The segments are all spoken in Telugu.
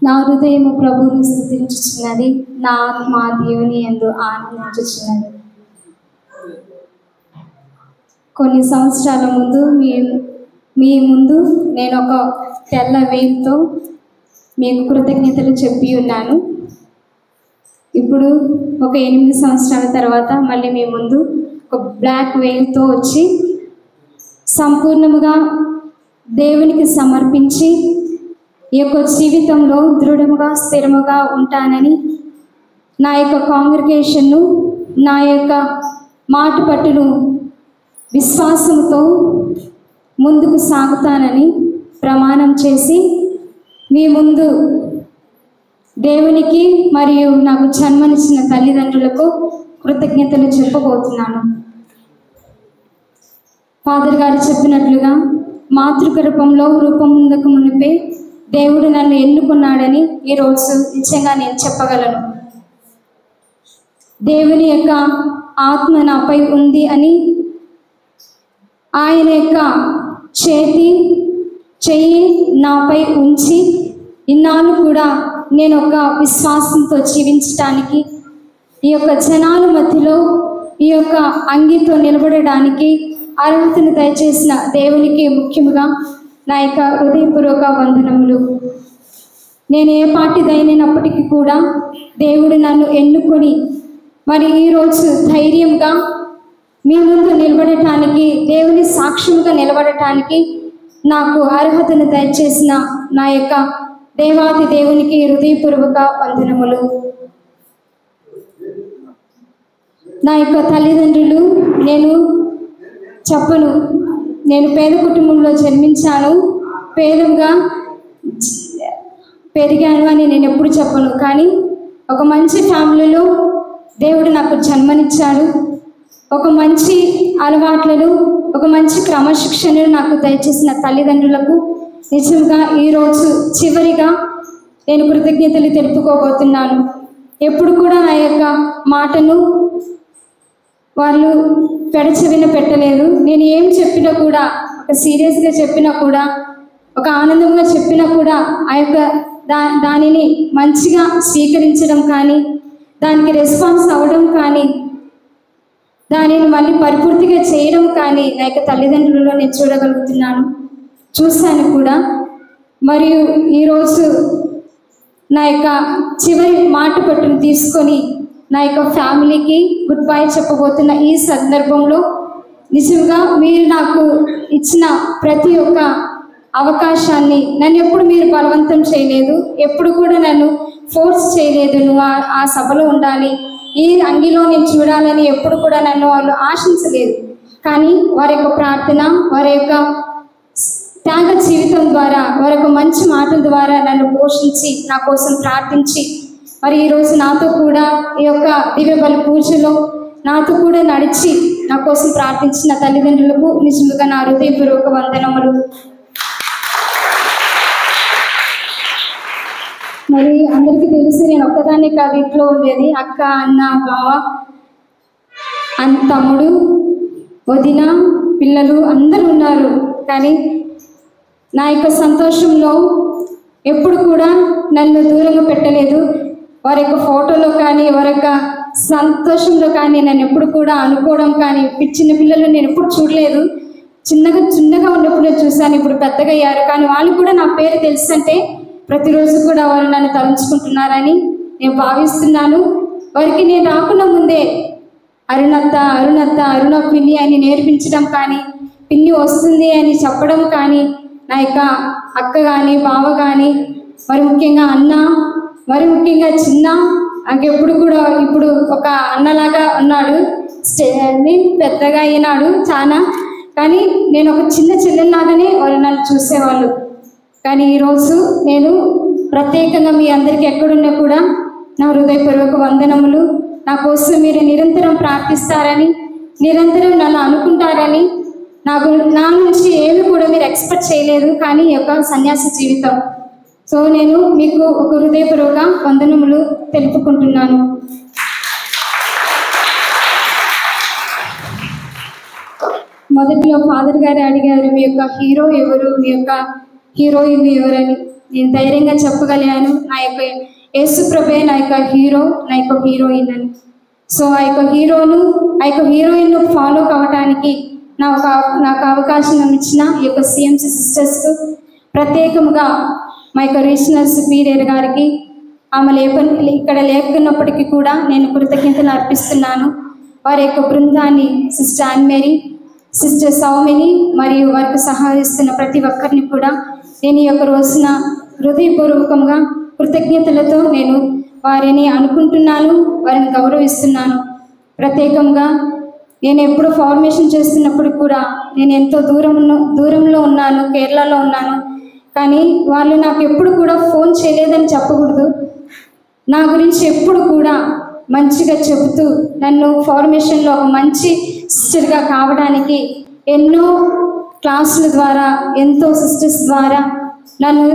నా హృదయము ప్రభువును స్తుతించుచున్నది, నా ఆత్మ దేవుని యందు ఆనందించుచున్నది. కొన్ని సంవత్సరాల ముందు మీ ముందు నేను ఒక తెల్ల వేలుతో మీకు కృతజ్ఞతలు చెప్పి ఉన్నాను. ఇప్పుడు ఒక 8 సంవత్సరాల తర్వాత మళ్ళీ మీ ముందు ఒక బ్లాక్ వేల్తో వచ్చి సంపూర్ణముగా దేవునికి సమర్పించి ఈ యొక్క జీవితంలో దృఢముగా స్థిరముగా ఉంటానని, నా యొక్క కాంగ్రిగేషన్ను, నా యొక్క మాట పట్టును విశ్వాసంతో ముందుకు సాగుతానని ప్రమాణం చేసి మీ ముందు దేవునికి మరియు నాకు జన్మనిచ్చిన తల్లిదండ్రులకు కృతజ్ఞతలు చెప్పబోతున్నాను. ఫాదర్ గారు చెప్పినట్లుగా మాతృగర్భంలో రూపొందక మునిపే దేవుడు నన్ను ఎన్నుకున్నాడని ఈరోజు నిజంగా నేను చెప్పగలను. దేవుని యొక్క ఆత్మ నాపై ఉంది అని, ఆయన యొక్క చెయ్యి నాపై ఉంచి ఇన్నాళ్ళు కూడా నేను ఒక విశ్వాసంతో జీవించడానికి, ఈ యొక్క జనాల మధ్యలో ఈ యొక్క అంగితో నిలబడడానికి అర్హతను దయచేసిన దేవునికి ముఖ్యముగా నా యొక్క హృదయపూర్వక వందనములు. నేను ఏ పార్టీదైనప్పటికీ కూడా దేవుడు నన్ను ఎన్నుకొని మరి ఈరోజు ధైర్యంగా మీ ముందు నిలబడటానికి, దేవుని సాక్ష్యముగా నిలబడటానికి నాకు అర్హతను దయచేసిన నా యొక్క దేవాది దేవునికి హృదయపూర్వక వందనములు. నా యొక్క తల్లిదండ్రులు నేను పేద కుటుంబంలో జన్మించాను, పేదగా పెరిగాను అని నేను ఎప్పుడు చెప్పను. కానీ ఒక మంచి ఫ్యామిలీలో దేవుడు నాకు జన్మనిచ్చాడు. ఒక మంచి అలవాట్లను, ఒక మంచి క్రమశిక్షణను నాకు దయచేసిన తల్లిదండ్రులకు నిజంగా ఈరోజు చివరిగా నేను కృతజ్ఞతలు తెలుపుకోబోతున్నాను. ఎప్పుడు కూడా నా యొక్క మాటను వాళ్ళు పెడచెవిన పెట్టలేదు. నేను ఏం చెప్పినా కూడా, ఒక సీరియస్గా చెప్పినా కూడా, ఒక ఆనందంగా చెప్పినా కూడా ఆ యొక్క దానిని మంచిగా స్వీకరించడం కానీ, దానికి రెస్పాన్స్ అవ్వడం కానీ, దానిని మళ్ళీ పరిపూర్తిగా చేయడం కానీ నా యొక్క తల్లిదండ్రులలో నేను చూశాను కూడా. మరియు ఈరోజు నా యొక్క చివరి మాట పట్టును తీసుకొని నా యొక్క ఫ్యామిలీకి గుడ్ బై చెప్పబోతున్న ఈ సందర్భంలో నిజంగా మీరు నాకు ఇచ్చిన ప్రతి ఒక్క అవకాశాన్ని నన్ను ఎప్పుడు మీరు బలవంతం చేయలేదు, ఎప్పుడు కూడా నన్ను ఫోర్స్ చేయలేదు. నువ్వు ఆ సభలో ఉండాలి, ఈ అంగిలో నేను చూడాలని ఎప్పుడు కూడా నన్ను వాళ్ళు ఆశించలేదు. కానీ వారి యొక్క ప్రార్థన, వారి యొక్క త్యాగ జీవితం ద్వారా, వారి యొక్క మంచి మాటల ద్వారా నన్ను పోషించి నా కోసం ప్రార్థించి మరి ఈరోజు నాతో కూడా ఈ యొక్క దివ్య బలి పూజలో నాతో కూడా నడిచి నా కోసం ప్రార్థించిన తల్లిదండ్రులకు నిజంగా నా హృదయపూర్వక వందనములు. మరి అందరికీ తెలుసు, నేను ఒక్కదాన్ని కాదు ఇంట్లో ఉండేది. అక్క, అన్న, బావ, తమ్ముడు, వదిన, పిల్లలు అందరూ ఉన్నారు. కానీ నా యొక్క సంతోషంలో ఎప్పుడు కూడా నన్ను దూరంగా పెట్టలేదు. వారి యొక్క ఫోటోలో కానీ, వారి యొక్క సంతోషంలో కానీ నన్ను ఎప్పుడు కూడా అనుకోవడం కానీ, చిన్న పిల్లలు నేను ఎప్పుడు చూడలేదు. చిన్నగా ఉన్నప్పుడు నేను చూశాను, ఇప్పుడు పెద్దగా అయ్యారు. కానీ వాళ్ళు కూడా నా పేరు తెలుసంటే ప్రతిరోజు కూడా వాళ్ళు నన్ను తలుచుకుంటున్నారని నేను భావిస్తున్నాను. వారికి నేను రాకుండా ముందే అరుణ పిన్ని అని నేర్పించడం కానీ, పిన్ని వస్తుంది అని చెప్పడం కానీ, నా యొక్క అక్క కానీ, బావ కానీ, మరి ముఖ్యంగా అన్న, మరి ముఖ్యంగా చిన్న, నాకెప్పుడు కూడా ఇప్పుడు ఒక అన్నలాగా ఉన్నాడు. పెద్దగా అయినాడు చాలా. కానీ నేను ఒక చిన్న చెల్లెల్లాగానే వాళ్ళు నన్ను చూసేవాళ్ళు. కానీ ఈరోజు నేను ప్రత్యేకంగా మీ అందరికీ ఎక్కడున్నా కూడా నా హృదయపూర్వక వందనములు. నా కోసం మీరు నిరంతరం ప్రార్థిస్తారని, నిరంతరం నన్ను అనుకుంటారని, నా నుంచి ఏమి కూడా మీరు ఎక్స్పెక్ట్ చేయలేదు. కానీ ఈ యొక్క సన్యాసి జీవితం, సో నేను మీకు ఒక హృదయపూర్వక వందనములు తెలుపుకుంటున్నాను. మొదటిలో ఫాదర్ గారు అడిగారు, మీ యొక్క హీరో ఎవరు, మీ యొక్క హీరోయిన్ ఎవరని. నేను ధైర్యంగా చెప్పగలిగాను నా యొక్క యేసు ప్రభే నా యొక్క హీరో, నా యొక్క హీరోయిన్ అని. సో ఆ యొక్క హీరోయిన్ను ఫాలో కావటానికి నాకు అవకాశం ఇచ్చిన ఈ యొక్క సిఎంసి సిస్టర్స్కు, ప్రత్యేకంగా మా యొక్క రీజనల్ సుపీరియర్ గారికి, ఆమె ఇక్కడ లేకున్నప్పటికీ కూడా నేను కృతజ్ఞతలు అర్పిస్తున్నాను. వారి యొక్క బృందాన్ని, సిస్టర్ ఆన్మేరీ, సిస్టర్ సౌమిని మరియు వారికి సహాయిస్తున్న ప్రతి ఒక్కరిని కూడా నేను ఈ యొక్క రోజున హృదయపూర్వకంగా కృతజ్ఞతలతో నేను వారిని అనుకుంటున్నాను, వారిని గౌరవిస్తున్నాను. ప్రత్యేకంగా నేను ఎప్పుడు ఫార్మేషన్ చేస్తున్నప్పుడు కూడా నేను ఎంతో దూరంలో ఉన్నాను, కేరళలో ఉన్నాను. కానీ వాళ్ళు నాకు ఎప్పుడు కూడా ఫోన్ చేయలేదని చెప్పకూడదు, నా గురించి ఎప్పుడు కూడా మంచిగా చెబుతూ నన్ను ఫార్మేషన్లో ఒక మంచి సిస్టర్గా కావడానికి ఎన్నో క్లాసుల ద్వారా, ఎంతో సిస్టర్స్ ద్వారా నన్ను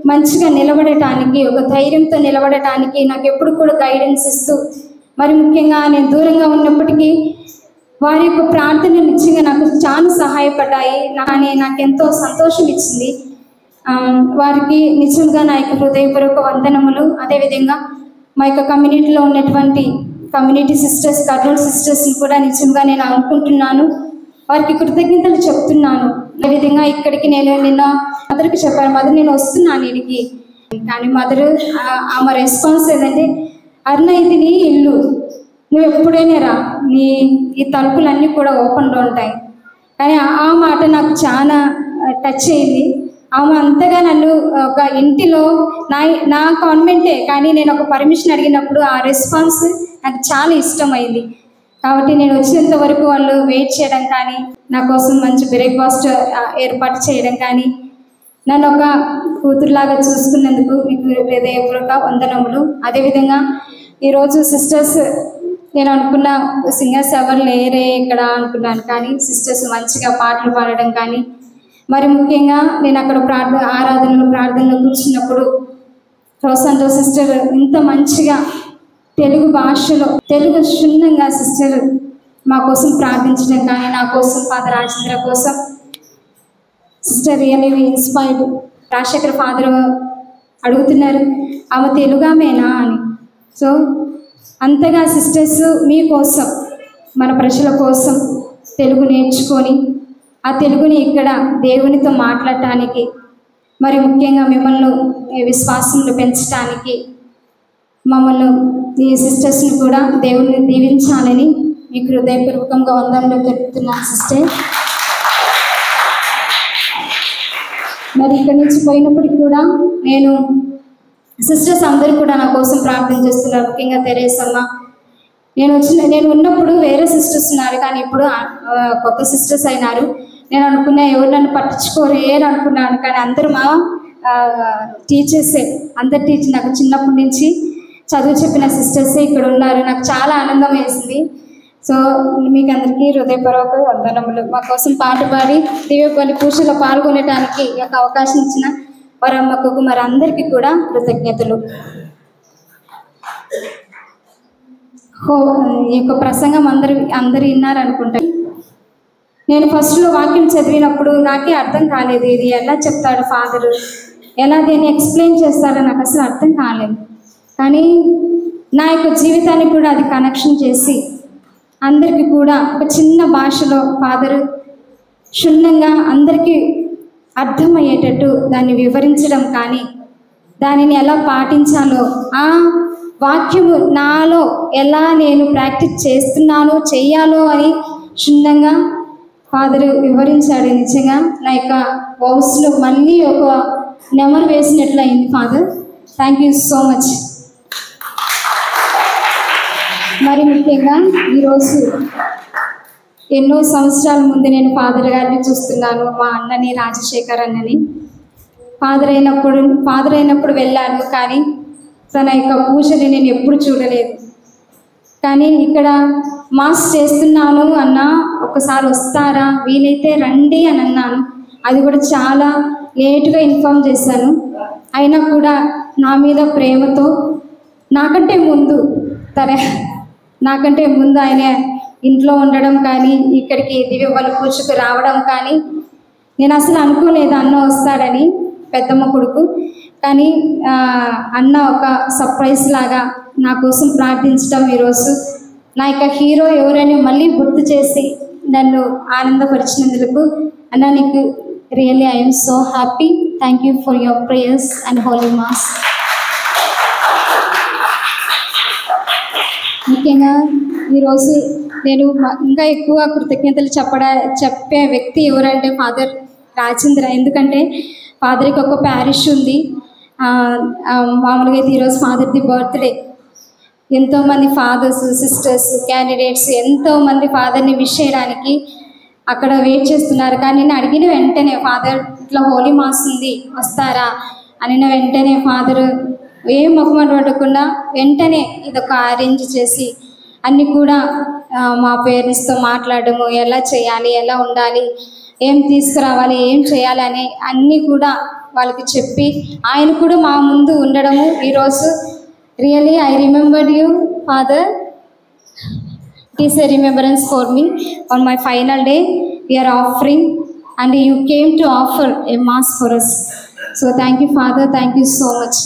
మంచిగా నిలబడటానికి, ఒక ధైర్యంతో నిలబడటానికి నాకు ఎప్పుడు కూడా గైడెన్స్ ఇస్తూ, మరి ముఖ్యంగా నేను దూరంగా ఉన్నప్పటికీ వారి యొక్క ప్రార్థనలు నిజంగా నాకు చాలా సహాయపడ్డాయి. కానీ నాకు ఎంతో సంతోషం ఇచ్చింది. వారికి నిజంగా నా యొక్క హృదయపూర్వక వందనములు. అదేవిధంగా మా యొక్క కమ్యూనిటీలో ఉన్నటువంటి కమ్యూనిటీ సిస్టర్స్, కర్నూలు సిస్టర్స్ని కూడా నిజంగా నేను అనుకుంటున్నాను, వారికి కృతజ్ఞతలు చెప్తున్నాను. అదేవిధంగా ఇక్కడికి నేను నిన్న మదర్కి చెప్పాను, మదర్ నేను వస్తున్నాను ఇక్కడికి. కానీ మదర్ ఆమె రెస్పాన్స్ ఏదంటే, అరుణ ఇది నీ ఇల్లు, నువ్వు ఎప్పుడైనా రా, ఈ తలుపులన్నీ కూడా ఓపెన్లో ఉంటాయి. కానీ ఆ మాట నాకు చాలా టచ్ అయింది. ఆమె అంతగా నన్ను ఒక ఇంటిలో నా కాన్వెంటే, కానీ నేను ఒక పర్మిషన్ అడిగినప్పుడు ఆ రెస్పాన్స్ నాకు చాలా ఇష్టమైంది. కాబట్టి నేను వచ్చినంత వరకు వాళ్ళు వెయిట్ చేయడం కానీ, నా కోసం మంచి బ్రేక్ఫాస్ట్ ఏర్పాటు చేయడం కానీ, నన్ను ఒక కూతురులాగా చూసుకున్నందుకు మీకు హృదయపూర్వక వందనములు. అదేవిధంగా ఈరోజు సిస్టర్స్, నేను అనుకున్న సింగర్స్ ఎవరు లేరే ఇక్కడ అనుకున్నాను, కానీ సిస్టర్స్ మంచిగా పాటలు పాడడం కానీ, మరి ముఖ్యంగా నేను అక్కడ ప్రార్థనలో కూర్చున్నప్పుడు రోసంతో సిస్టర్ ఇంత మంచిగా తెలుగు భాషలో, తెలుగు క్షుణ్ణంగా సిస్టర్ మా కోసం ప్రార్థించడం కానీ, నా కోసం, ఫాదర్ రాజేంద్ర కోసం, sister really inspired. Rajasekhar father అడుగుతున్నారు, ఆమె తెలుగామేనా అని. సో అంతగా సిస్టర్స్ మీకోసం, మన ప్రజల కోసం తెలుగు నేర్చుకొని ఆ తెలుగుని ఇక్కడ దేవునితో మాట్లాడటానికి, మరి ముఖ్యంగా మిమ్మల్ని విశ్వాసంలో పెంచడానికి, మమ్మల్ని ఈ సిస్టర్స్ని కూడా దేవుని దీవించాలని మీకు హృదయపూర్వకంగా వందనలు చెప్తున్నాను సిస్టర్. మరి ఇక్కడి నుంచి పోయినప్పటికీ కూడా నేను సిస్టర్స్ అందరూ కూడా నా కోసం ప్రార్థన చేస్తున్నారు. ముఖ్యంగా తెరేసమ్మ, నేను ఉన్నప్పుడు వేరే సిస్టర్స్ ఉన్నారు, కానీ ఇప్పుడు కొత్త సిస్టర్స్ అయినారు. నేను అనుకున్నా ఎవరు నన్ను పట్టించుకోలేరు అనుకున్నాను, కానీ అందరూ మా టీచర్సే. అందరు టీచర్ నాకు చిన్నప్పటి నుంచి చదువు చెప్పిన సిస్టర్సే ఇక్కడ ఉన్నారు. నాకు చాలా ఆనందం వేసింది. సో మీకు అందరికీ హృదయపూర్వక వందనములు. మా కోసం పాట పాడి దివ్యబలి పూజలో పాల్గొనడానికి ఈ యొక్క అవకాశం ఇచ్చిన వరమ్మకు, మరి అందరికీ కూడా కృతజ్ఞతలు. ఈ యొక్క ప్రసంగం అందరు విన్నారనుకుంటా. నేను ఫస్ట్లో వాక్యం చదివినప్పుడు నాకే అర్థం కాలేదు, ఇది ఎలా చెప్తాడు ఫాదరు, ఎలా దీన్ని ఎక్స్ప్లెయిన్ చేస్తాడో నాకు అసలు అర్థం కాలేదు. కానీ నా యొక్క జీవితాన్ని కూడా అది కనెక్షన్ చేసి అందరికీ కూడా ఒక చిన్న భాషలో ఫాదరు క్షుణ్ణంగా అందరికీ అర్థమయ్యేటట్టు దాన్ని వివరించడం కానీ, దానిని ఎలా పాటించాలో, ఆ వాక్యము నాలో ఎలా నేను ప్రాక్టీస్ చెయ్యాలో అని క్షుణ్ణంగా ఫాదరు వివరించాడు. నిజంగా నా యొక్క వౌస్లో మళ్ళీ ఒక నెమరు వేసినట్లు అయింది. Father, thank you so much. మరి ముఖ్యంగా ఈరోజు ఎన్నో సంవత్సరాల ముందు నేను ఫాదర్ గారిని చూస్తున్నాను, మా అన్నని, రాజశేఖర్ అన్నని. ఫాదర్ అయినప్పుడు వెళ్ళాను, కానీ తన యొక్క పూజని నేను ఎప్పుడు చూడలేదు. కానీ ఇక్కడ మాస్ చేస్తున్నాను అన్న, ఒకసారి వస్తారా, వీలైతే రండి అని అన్నాను. అది కూడా చాలా లేటుగా ఇన్ఫామ్ చేశాను. అయినా కూడా నా మీద ప్రేమతో నాకంటే ముందు ఆయన ఇంట్లో ఉండడం కానీ, ఇక్కడికి దివ్య బలి పూజకు రావడం కానీ, నేను అసలు అనుకోలేదు అన్న వస్తాడని. పెద్దమ్మ కొడుకు. కానీ అన్న ఒక సర్ప్రైజ్ లాగా నా కోసం ప్రార్థించడం ఈరోజు నా యొక్క హీరో ఎవరని మళ్ళీ గుర్తు చేసి నన్ను ఆనందపరిచినందుకు అన్న నీకు really I'm so happy. Thank you for your prayers and holy mass. ముఖ్యంగా ఈరోజు నేను ఇంకా ఎక్కువ కృతజ్ఞతలు చెప్పే వ్యక్తి ఎవరంటే ఫాదర్ రాజేంద్ర. ఎందుకంటే ఫాదర్కి ఒక ప్యారిష్ ఉంది. మామూలుగా అయితే ఈరోజు ఫాదర్ది బర్త్డే. ఎంతోమంది ఫాదర్స్, సిస్టర్స్, క్యాండిడేట్స్ ఎంతోమంది ఫాదర్ని విష్ చేయడానికి అక్కడ వెయిట్ చేస్తున్నారు. కానీ నేను అడిగిన వెంటనే ఫాదర్ ఇట్లా హోలీ మాస్ ఉంది వస్తారా అనిన వెంటనే ఫాదర్ ఏం మొహమాట పడకుండా వెంటనే ఇదొక అరేంజ్ చేసి అన్నీ కూడా మా పేరెంట్స్తో మాట్లాడము, ఎలా చేయాలి, ఎలా ఉండాలి, ఏం తీసుకురావాలి, ఏం చేయాలి అని అన్నీ కూడా వాళ్ళకి చెప్పి ఆయన కూడా మా ముందు ఉండడము ఈరోజు really I remembered you father. It is a remembrance for me on my final day we're offering and you came to offer a mass for us. So thank you father, thank you so much.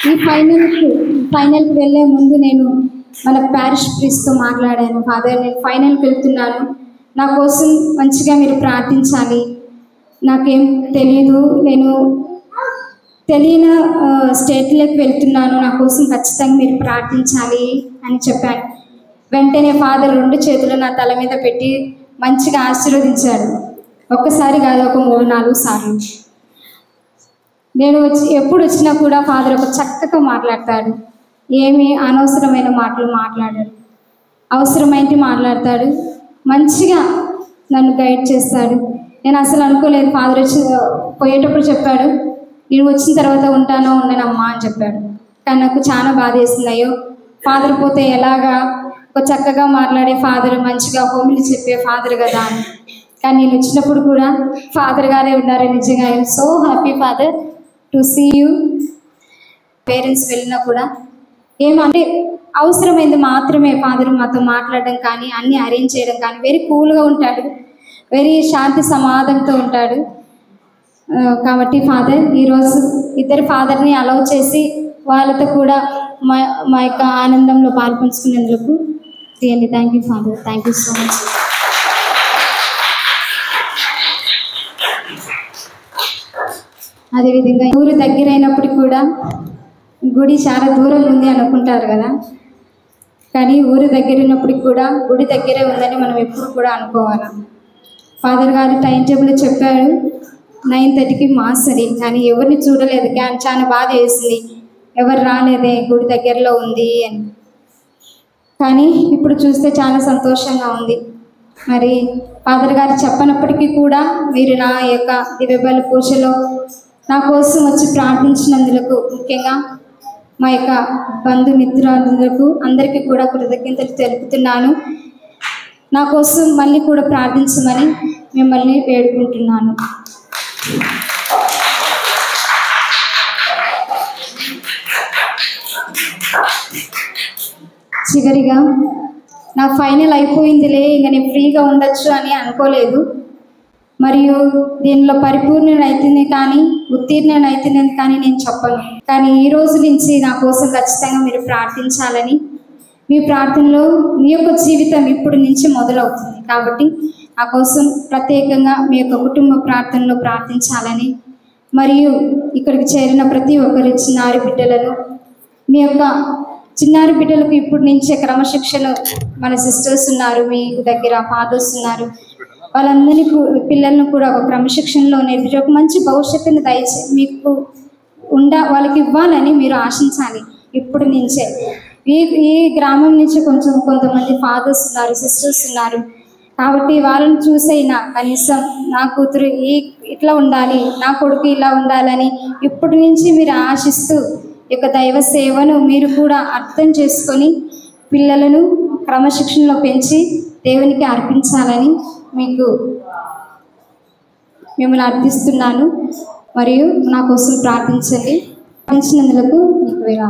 ఈ ఫైనల్కి వెళ్ళే ముందు నేను మన ప్యారిష్ ప్రీస్ట్తో మాట్లాడాను. ఫాదర్ నేను ఫైనల్కి వెళ్తున్నాను, నా కోసం మంచిగా మీరు ప్రార్థించాలి. నాకేం తెలీదు, నేను తెలియని స్టేట్లోకి వెళ్తున్నాను, నా కోసం ఖచ్చితంగా మీరు ప్రార్థించాలి అని చెప్పాను. వెంటనే ఫాదర్ 2 చేతులు నా తల మీద పెట్టి మంచిగా ఆశీర్వదించాడు. ఒక్కసారి కాదు, ఒక 3-4 సార్లు. నేను ఎప్పుడు వచ్చినా కూడా ఫాదర్ ఒక చక్కగా మాట్లాడతాడు. ఏమీ అనవసరమైన మాటలు మాట్లాడాడు, అవసరమైనవి మాట్లాడతాడు. మంచిగా నన్ను గైడ్ చేస్తాడు. నేను అసలు అనుకోలేదు. ఫాదర్ వచ్చి పోయేటప్పుడు చెప్పాడు, నేను వచ్చిన తర్వాత ఉంటానో ఉండనమ్మా అని చెప్పాడు. కానీ నాకు చాలా బాధ వేసింది. అయ్యో ఫాదర్ పోతే ఎలాగా, ఒక చక్కగా మాట్లాడే ఫాదర్, మంచిగా హోమిలీ చెప్పే ఫాదర్ కదా అని. కానీ నేను వచ్చినప్పుడు కూడా ఫాదర్ గారే ఉన్నారు. నిజంగా I'm so happy father to see you. Parents వెళ్ళినా కూడా ఏమంటే అవసరమైంది మాత్రమే ఫాదర్ మాతో మాట్లాడడం కానీ అన్నీ అరేంజ్ చేయడం కానీ. వెరీ కూల్గా ఉంటాడు, వెరీ శాంతి సమాధానంతో ఉంటాడు. కాబట్టి ఫాదర్ ఈరోజు ఇద్దరు ఫాదర్ని అలౌ చేసి వాళ్ళతో కూడా మా యొక్క ఆనందంలో పాల్పంచుకునేందుకు really thank you father, thank you so much. అదేవిధంగా ఊరు దగ్గరైనప్పటికీ కూడా గుడి చాలా దూరం ఉంది అనుకుంటారు కదా, కానీ ఊరు దగ్గర ఉన్నప్పటికి కూడా గుడి దగ్గరే ఉందని మనం ఎప్పుడు కూడా అనుకోవాలి. ఫాదర్ గారు టైం టేబుల్ చెప్పాడు 9:30కి మాస్ అని, కానీ ఎవరిని చూడలేదు. కానీ చాలా బాధ వేసింది, ఎవరు రాలేదే, గుడి దగ్గరలో ఉంది అని. కానీ ఇప్పుడు చూస్తే చాలా సంతోషంగా ఉంది. మరి ఫాదర్ గారు చెప్పనప్పటికీ కూడా మీరు నా యొక్క దివ్యబలి పూజలో నా కోసం వచ్చి ప్రార్థించినందుకు, ముఖ్యంగా మా యొక్క బంధుమిత్రులందరికీ అందరికీ కూడా కృతజ్ఞతలు తెలుపుతున్నాను. నా కోసం మళ్ళీ కూడా ప్రార్థించమని మిమ్మల్ని వేడుకుంటున్నాను. చివరిగా నా ఫైనల్ అయిపోయిందిలే, ఇంక నేను ఫ్రీగా ఉండొచ్చు అని అనుకోలేదు. మరియు దీనిలో పరిపూర్ణనైతుంది కానీ ఉత్తీర్ణనైతుందని కానీ నేను చెప్పను. కానీ ఈ రోజు నుంచి నా కోసం ఖచ్చితంగా మీరు ప్రార్థించాలని, మీ ప్రార్థనలో మీ యొక్క జీవితం ఇప్పుడు నుంచి మొదలవుతుంది. కాబట్టి నా కోసం ప్రత్యేకంగా మీ యొక్క కుటుంబ ప్రార్థనలో ప్రార్థించాలని, మరియు ఇక్కడికి చేరిన ప్రతి ఒక్కరి చిన్నారి బిడ్డలను, మీ యొక్క చిన్నారి బిడ్డలకు ఇప్పుడు నుంచే క్రమశిక్షణ, మన సిస్టర్స్ ఉన్నారు, మీ దగ్గర ఫాదర్స్ ఉన్నారు, వాళ్ళందరినీ పిల్లలను కూడా ఒక క్రమశిక్షణలో నేర్పించి ఒక మంచి భవిష్యత్తుని మీకు వాళ్ళకి ఇవ్వాలని మీరు ఆశించాలి ఇప్పుడు నుంచే. ఈ గ్రామం నుంచి కొంతమంది ఫాదర్స్ ఉన్నారు, సిస్టర్స్ ఉన్నారు. కాబట్టి వాళ్ళని చూసైనా కనీసం నా కూతురు ఇట్లా ఉండాలి, నా కొడుకు ఇలా ఉండాలని ఇప్పటి నుంచి మీరు ఆశిస్తూ యొక్క దైవ సేవను మీరు కూడా అర్థం చేసుకొని పిల్లలను క్రమశిక్షణలో పెంచి దేవునికి అర్పించాలని మిమ్మల్ని అర్థిస్తున్నాను. మరియు నా కోసం ప్రార్థించండి. ప్రార్థించినందుకు మీకు వేరే